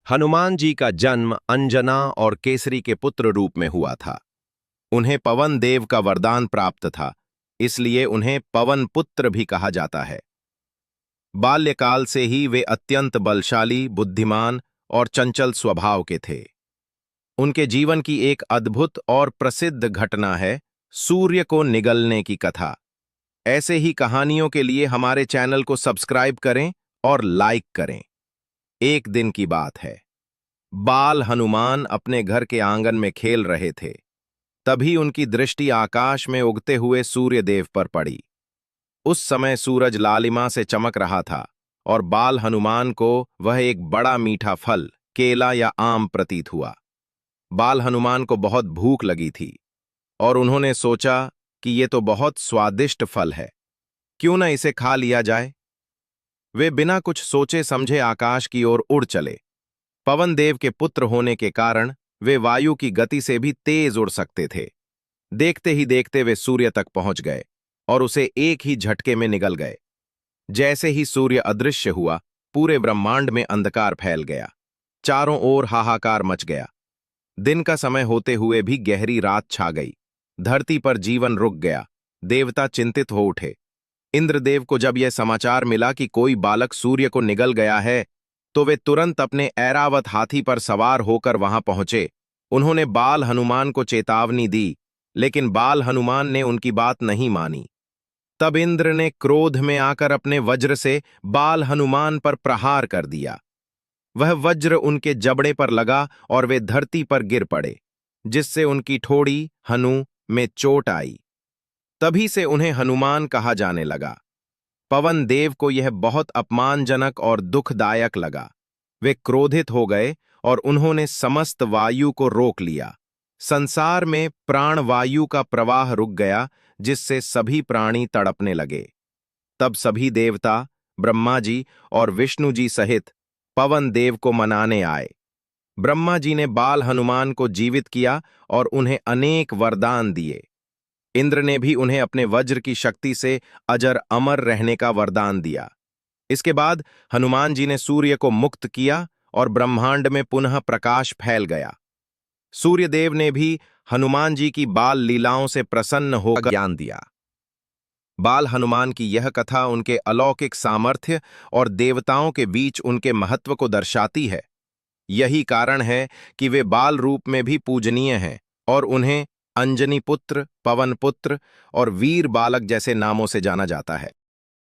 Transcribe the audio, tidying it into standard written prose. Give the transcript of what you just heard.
हनुमान जी का जन्म अंजना और केसरी के पुत्र रूप में हुआ था। उन्हें पवन देव का वरदान प्राप्त था, इसलिए उन्हें पवन पुत्र भी कहा जाता है। बाल्यकाल से ही वे अत्यंत बलशाली, बुद्धिमान और चंचल स्वभाव के थे। उनके जीवन की एक अद्भुत और प्रसिद्ध घटना है सूर्य को निगलने की कथा। ऐसे ही कहानियों के लिए हमारे चैनल को सब्सक्राइब करें और लाइक करें। एक दिन की बात है। बाल हनुमान अपने घर के आंगन में खेल रहे थे। तभी उनकी दृष्टि आकाश में उगते हुए सूर्य देव पर पड़ी। उस समय सूरज लालिमा से चमक रहा था और बाल हनुमान को वह एक बड़ा मीठा फल, केला या आम प्रतीत हुआ। बाल हनुमान को बहुत भूख लगी थी और उन्होंने सोचा कि ये तो बहुत स्वादिष्ट फल है, क्यों न इसे खा लिया जाए। वे बिना कुछ सोचे समझे आकाश की ओर उड़ चले। पवन देव के पुत्र होने के कारण वे वायु की गति से भी तेज उड़ सकते थे। देखते ही देखते वे सूर्य तक पहुंच गए और उसे एक ही झटके में निगल गए। जैसे ही सूर्य अदृश्य हुआ, पूरे ब्रह्मांड में अंधकार फैल गया। चारों ओर हाहाकार मच गया। दिन का समय होते हुए भी गहरी रात छा गई। धरती पर जीवन रुक गया। देवता चिंतित हो उठे। इंद्रदेव को जब यह समाचार मिला कि कोई बालक सूर्य को निगल गया है, तो वे तुरंत अपने ऐरावत हाथी पर सवार होकर वहां पहुंचे। उन्होंने बाल हनुमान को चेतावनी दी, लेकिन बाल हनुमान ने उनकी बात नहीं मानी। तब इंद्र ने क्रोध में आकर अपने वज्र से बाल हनुमान पर प्रहार कर दिया। वह वज्र उनके जबड़े पर लगा और वे धरती पर गिर पड़े, जिससे उनकी ठोड़ी हनु में चोट आई। तभी से उन्हें हनुमान कहा जाने लगा। पवन देव को यह बहुत अपमानजनक और दुखदायक लगा। वे क्रोधित हो गए और उन्होंने समस्त वायु को रोक लिया। संसार में प्राण वायु का प्रवाह रुक गया, जिससे सभी प्राणी तड़पने लगे। तब सभी देवता, ब्रह्मा जी और विष्णु जी सहित पवन देव को मनाने आए। ब्रह्मा जी ने बाल हनुमान को जीवित किया और उन्हें अनेक वरदान दिए। इंद्र ने भी उन्हें अपने वज्र की शक्ति से अजर अमर रहने का वरदान दिया। इसके बाद हनुमान जी ने सूर्य को मुक्त किया और ब्रह्मांड में पुनः प्रकाश फैल गया। सूर्यदेव ने भी हनुमान जी की बाल लीलाओं से प्रसन्न होकर ज्ञान दिया। बाल हनुमान की यह कथा उनके अलौकिक सामर्थ्य और देवताओं के बीच उनके महत्व को दर्शाती है। यही कारण है कि वे बाल रूप में भी पूजनीय हैं और उन्हें अंजनी पुत्र, पवन पुत्र और वीर बालक जैसे नामों से जाना जाता है।